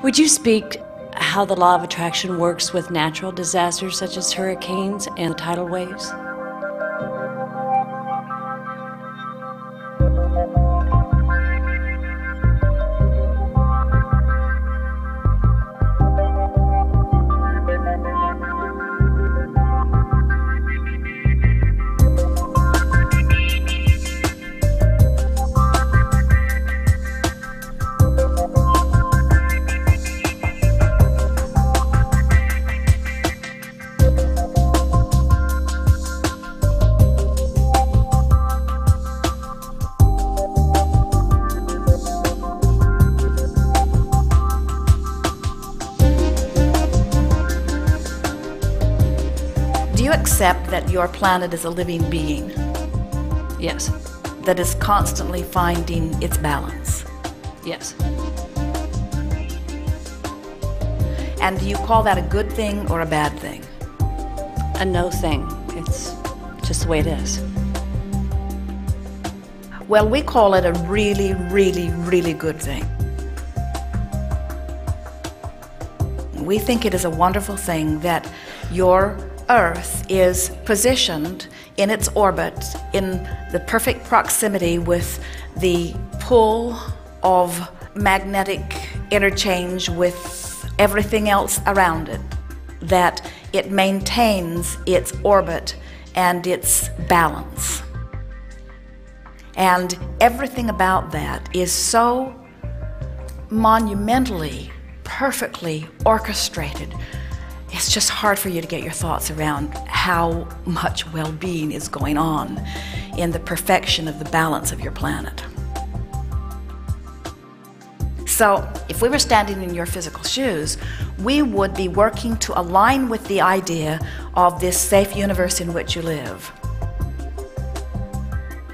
Would you speak how the law of attraction works with natural disasters such as hurricanes and tidal waves? Do you accept that your planet is a living being? Yes. That is constantly finding its balance? Yes. And do you call that a good thing or a bad thing? A no thing. It's just the way it is. Well, we call it a really, really, really good thing. We think it is a wonderful thing that your Earth is positioned in its orbit in the perfect proximity with the pull of magnetic interchange with everything else around it, that it maintains its orbit and its balance. And everything about that is so monumentally, perfectly orchestrated. It's just hard for you to get your thoughts around how much well-being is going on in the perfection of the balance of your planet. So, if we were standing in your physical shoes, we would be working to align with the idea of this safe universe in which you live.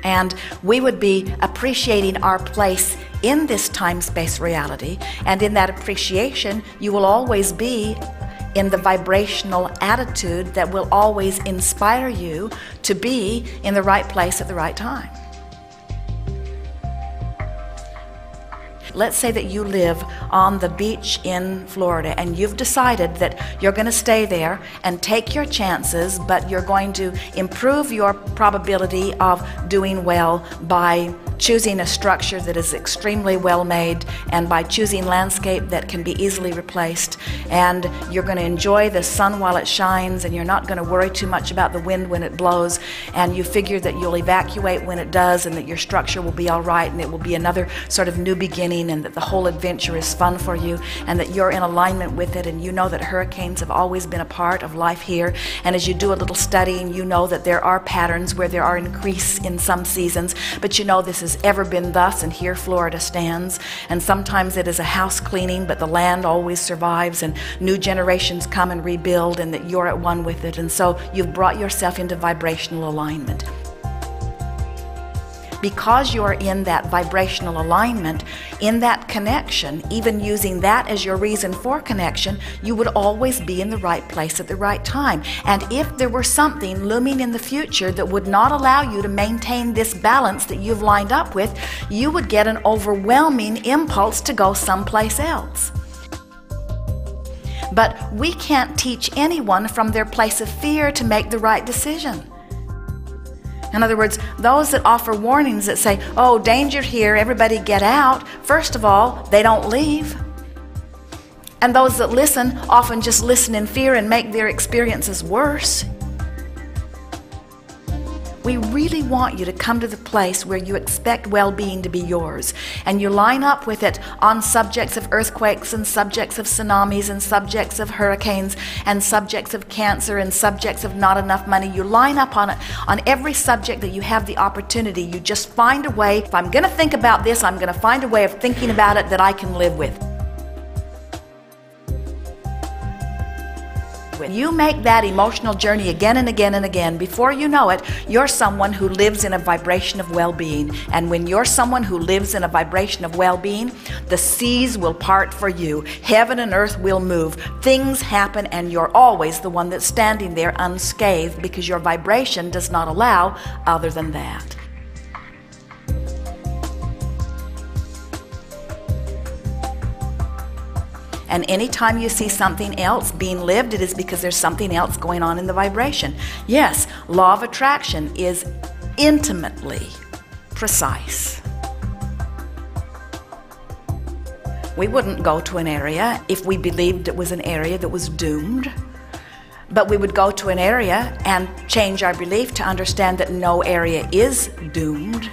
And we would be appreciating our place in this time-space reality, and in that appreciation, you will always be in the vibrational attitude that will always inspire you to be in the right place at the right time. Let's say that you live on the beach in Florida and you've decided that you're going to stay there and take your chances, but you're going to improve your probability of doing well by choosing a structure that is extremely well made and by choosing landscape that can be easily replaced, and you're going to enjoy the sun while it shines, and you're not going to worry too much about the wind when it blows, and you figure that you'll evacuate when it does and that your structure will be all right and it will be another sort of new beginning, and that the whole adventure is fun for you, and that you're in alignment with it, and you know that hurricanes have always been a part of life here, and as you do a little studying, you know that there are patterns where there are increase in some seasons, but you know this has ever been thus, and here Florida stands, and sometimes it is a house cleaning, but the land always survives, and new generations come and rebuild, and that you're at one with it, and so you've brought yourself into vibrational alignment. Because you're in that vibrational alignment, in that connection, even using that as your reason for connection, you would always be in the right place at the right time. And if there were something looming in the future that would not allow you to maintain this balance that you've lined up with, you would get an overwhelming impulse to go someplace else. But we can't teach anyone from their place of fear to make the right decision. In other words, those that offer warnings that say, oh, danger here, everybody get out, first of all, they don't leave. And those that listen often just listen in fear and make their experiences worse. We really want you to come to the place where you expect well-being to be yours, and you line up with it on subjects of earthquakes and subjects of tsunamis and subjects of hurricanes and subjects of cancer and subjects of not enough money. You line up on it on every subject that you have the opportunity. You just find a way. If I'm going to think about this, I'm going to find a way of thinking about it that I can live with. You make that emotional journey again and again and again. Before you know it, you're someone who lives in a vibration of well-being. And when you're someone who lives in a vibration of well-being, the seas will part for you. Heaven and earth will move. Things happen, and you're always the one that's standing there unscathed because your vibration does not allow other than that. And anytime you see something else being lived, it is because there's something else going on in the vibration. Yes, law of attraction is intimately precise. We wouldn't go to an area if we believed it was an area that was doomed. But we would go to an area and change our belief to understand that no area is doomed.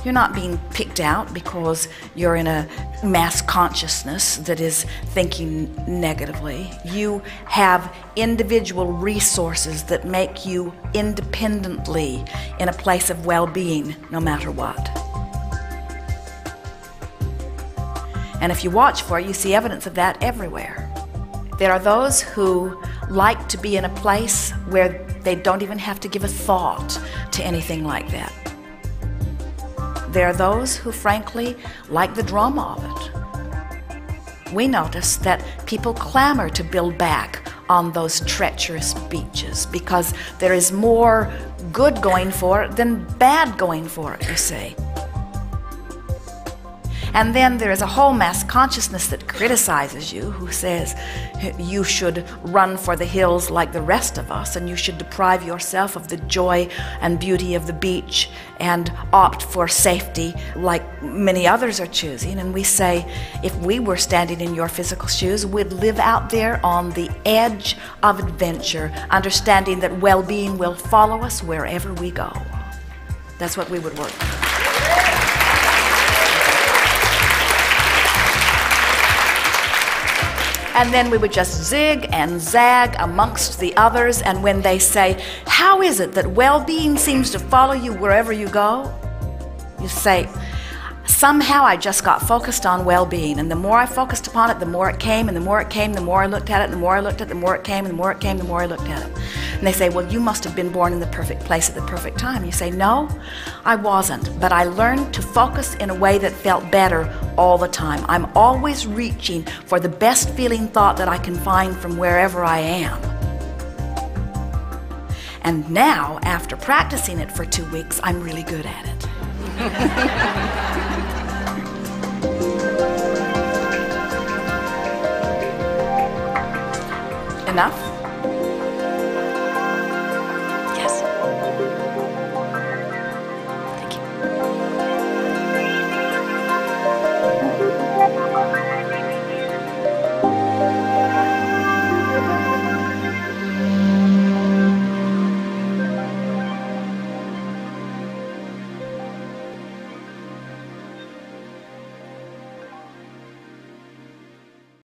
You're not being picked out because you're in a mass consciousness that is thinking negatively. You have individual resources that make you independently in a place of well-being no matter what. And if you watch for it, you see evidence of that everywhere. There are those who like to be in a place where they don't even have to give a thought to anything like that. There are those who, frankly, like the drama of it. We notice that people clamor to build back on those treacherous beaches because there is more good going for it than bad going for it, you see. And then there is a whole mass consciousness that criticizes you, who says you should run for the hills like the rest of us, and you should deprive yourself of the joy and beauty of the beach and opt for safety like many others are choosing. And we say, if we were standing in your physical shoes, we'd live out there on the edge of adventure, understanding that well-being will follow us wherever we go. That's what we would work for. And then we would just zig and zag amongst the others, and when they say, how is it that well-being seems to follow you wherever you go? You say, somehow I just got focused on well-being, and the more I focused upon it, the more it came, and the more it came, the more I looked at it, and the more I looked at it, the more it came, and the more it came, the more I looked at it. And they say, well, you must have been born in the perfect place at the perfect time. You say, no, I wasn't, but I learned to focus in a way that felt better all the time. I'm always reaching for the best feeling thought that I can find from wherever I am. And now, after practicing it for 2 weeks, I'm really good at it. Enough?